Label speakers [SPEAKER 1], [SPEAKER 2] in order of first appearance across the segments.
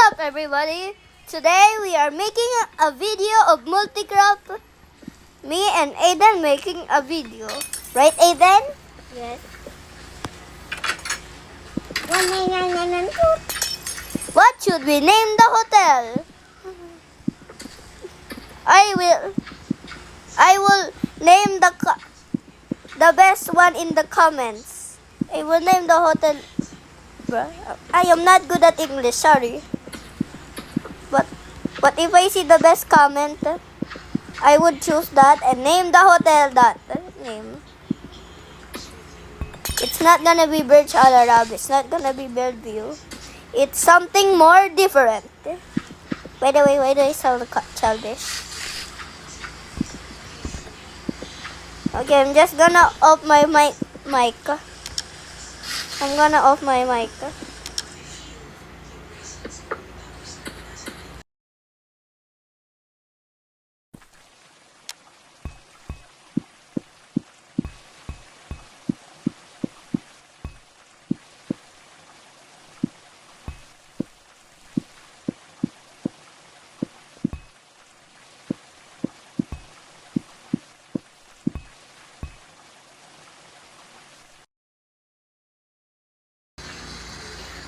[SPEAKER 1] up, everybody? Today we are making a video of Multicraft. Me and Aiden making a video. Right, Aiden?
[SPEAKER 2] Yes.
[SPEAKER 1] What should we name the hotel? I will name the best one in the comments. I will name the hotel. Bruh, I am not good at English, sorry. But if I see the best comment, I would choose that and name the hotel that name. It's not gonna be Burj Al Arab. It's not gonna be Bellevue. It's something more different. By the way, why do I sound childish? Okay, I'm just gonna off my mic. I'm gonna off my mic.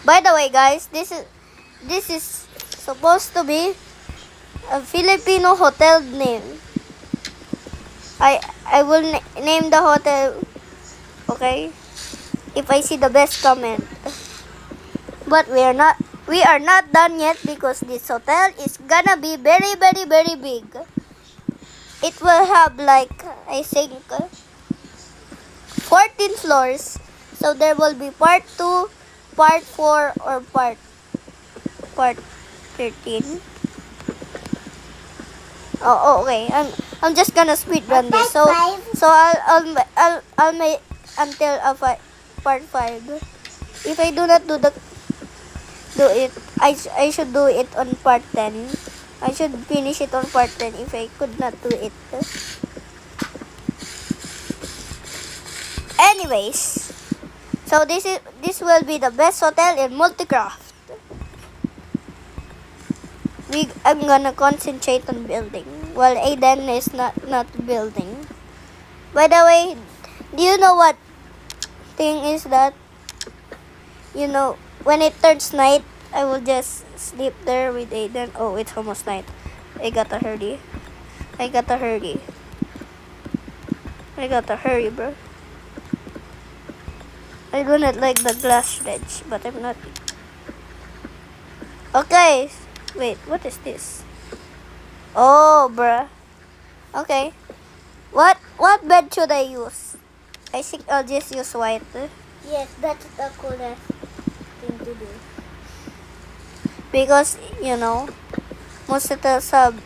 [SPEAKER 1] By the way, guys, this is supposed to be a Filipino hotel name. I will name the hotel, okay? If I see the best comment. But we are not done yet because this hotel is gonna be very big. It will have like, I think, 14 floors. So there will be part 2, part 4, or part 13. Oh, okay. I'm just gonna speed run this. So I'll make until part 5. If I do not do it, I should do it on part 10. I should finish it on part 10 if I could not do it. Anyways, so this will be the best hotel in Multicraft. I'm gonna concentrate on building while Aiden is not building. By the way, do you know what thing is that? You know, when it turns night, I will just sleep there with Aiden. Oh, it's almost night. I gotta hurry, bro. I do not like the glass ledge, but I'm not. Okay. Wait, what is this? Oh, bruh. Okay. What bed should I use? I think I'll just use white.
[SPEAKER 2] Yes, that's the coolest thing to do.
[SPEAKER 1] Because, you know, most hotels have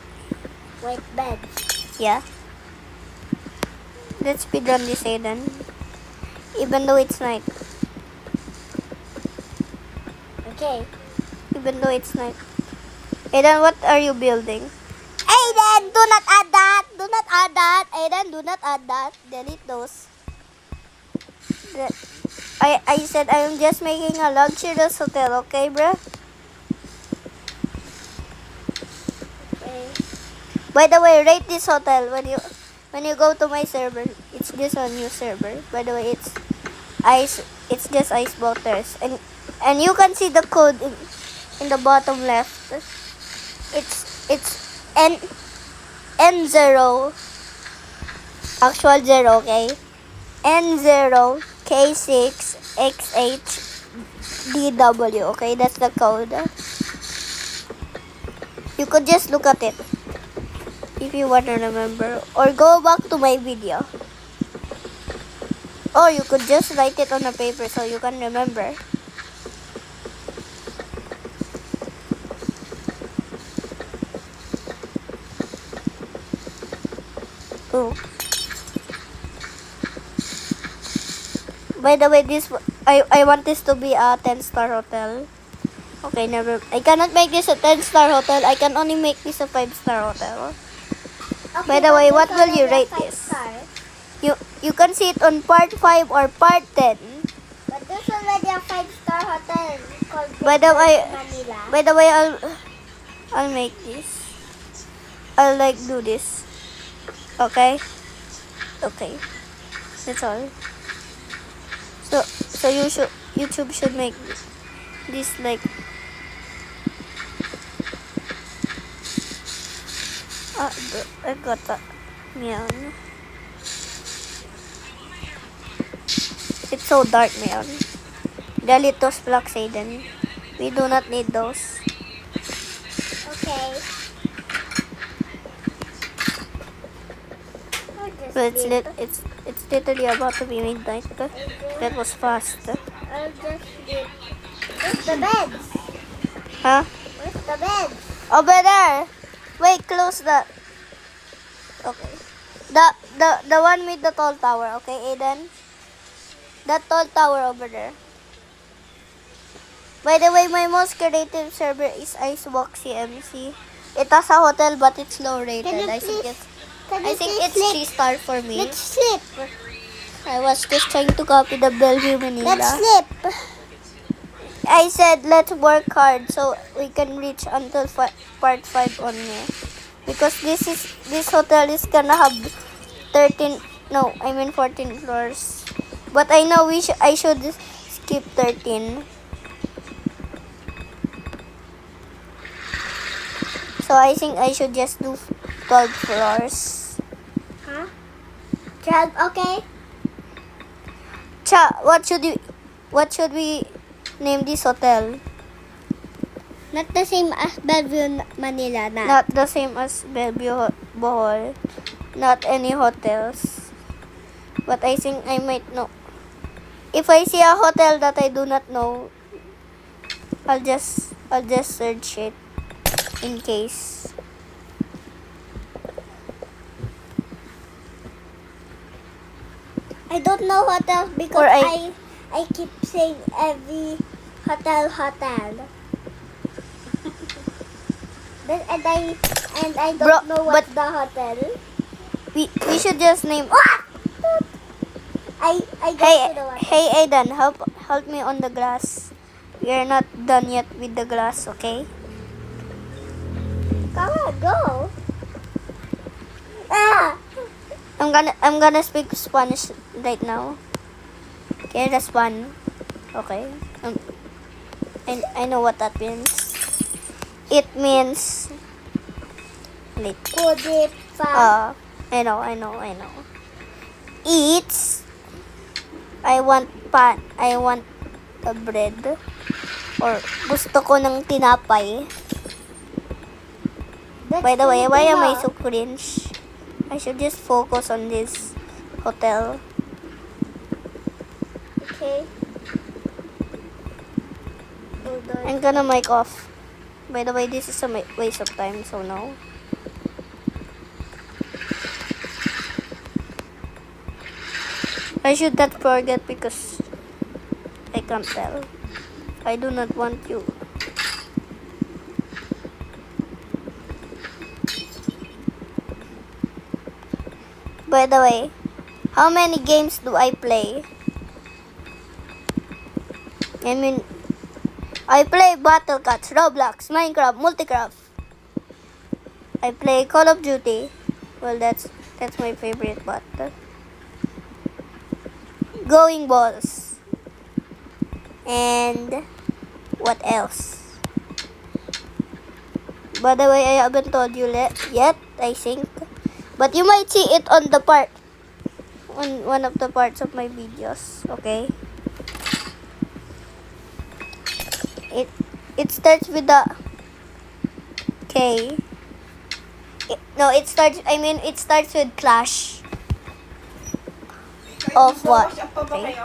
[SPEAKER 2] White bed.
[SPEAKER 1] yeah. Let's speed run this, Aiden. Even though it's night.
[SPEAKER 2] Okay.
[SPEAKER 1] Even though it's night. Aiden, what are you building?
[SPEAKER 2] Aiden, do not add that. Do not add that. Aiden, do not add that.
[SPEAKER 1] Delete those. I said I'm just making a luxurious hotel, okay, bruh?
[SPEAKER 2] Okay.
[SPEAKER 1] By the way, rate this hotel when you go to my server. It's just a new server. By the way, it's just Ice Butters, and you can see the code in the bottom left. It's N0 actual 0, okay? N0 K6 XH DW, okay? That's the code. You could just look at it if you want to remember, or go back to my video, or you could just write it on a paper so you can remember. Oh. By the way, I want this to be a 10-star hotel. Okay, never. I cannot make this a 10-star hotel. I can only make this a 5-star hotel.
[SPEAKER 2] Okay,
[SPEAKER 1] By the way, what will you rate
[SPEAKER 2] five
[SPEAKER 1] this?
[SPEAKER 2] Star.
[SPEAKER 1] You can see it on part 5 or part 10.
[SPEAKER 2] But there's already a 5-star hotel called
[SPEAKER 1] By the way,
[SPEAKER 2] Manila.
[SPEAKER 1] by the way, I'll make this. I'll like do this. Okay. Okay. That's all. So YouTube should make this like I got that. Meow. It's so dark, man. Delete those blocks, Aiden. We do not need those.
[SPEAKER 2] Okay.
[SPEAKER 1] But it's literally about to be midnight. That was fast.
[SPEAKER 2] I'll just get. Where's the beds?
[SPEAKER 1] Huh?
[SPEAKER 2] Where's the beds?
[SPEAKER 1] Over there. Wait, close that. Okay. The one with the tall tower. Okay, Aiden. That tall tower over there. By the way, my most creative server is Icebox CMC. It has a hotel, but it's low rated.
[SPEAKER 2] Can you
[SPEAKER 1] I think
[SPEAKER 2] please-
[SPEAKER 1] it's
[SPEAKER 2] Can you
[SPEAKER 1] I think
[SPEAKER 2] please
[SPEAKER 1] it's
[SPEAKER 2] sleep?
[SPEAKER 1] 3-star for me.
[SPEAKER 2] Let's sleep.
[SPEAKER 1] I was just trying to copy the Bellevue Manila.
[SPEAKER 2] Let's sleep.
[SPEAKER 1] I said let's work hard so we can reach until part 5 only. Because this hotel is gonna have 14 floors. But I know I should skip 13. So I think I should just do 12 floors.
[SPEAKER 2] Huh? 12, okay.
[SPEAKER 1] What should we name this hotel?
[SPEAKER 2] Not the same as Bellevue, Manila, na.
[SPEAKER 1] Not the same as Bellevue Bohol. Not any hotels. But I think I might know. If I see a hotel that I do not know, I'll just search it in case.
[SPEAKER 2] I don't know hotel because
[SPEAKER 1] Or
[SPEAKER 2] I keep saying every hotel. And I don't
[SPEAKER 1] Bro,
[SPEAKER 2] know what's the hotel.
[SPEAKER 1] We should just name.
[SPEAKER 2] I go
[SPEAKER 1] Hey
[SPEAKER 2] to the one.
[SPEAKER 1] hey Aidan, help me on the grass. We are not done yet with the grass, okay?
[SPEAKER 2] Come on, go. Ah!
[SPEAKER 1] I'm gonna speak Spanish right now. Okay, that's one. Okay. I know what that means. It means wait.
[SPEAKER 2] Kudipa.
[SPEAKER 1] I know. Eats. I want a bread. Or gusto ko ng tinapay. By the way, why am I so cringe? I should just focus on this hotel.
[SPEAKER 2] Okay.
[SPEAKER 1] I'm gonna mic off. By the way, this is a waste of time, so no. I should not forget because I can't tell. I do not want you. By the way, how many games do I play? I mean, I play Battle Cats, Roblox, Minecraft, Multicraft. I play Call of Duty. Well, that's my favorite battle. Going Balls. And what else? By the way, I haven't told you yet, I think. But you might see it on one of the parts of my videos, okay? It starts with the K. It starts with Clash of what? Okay.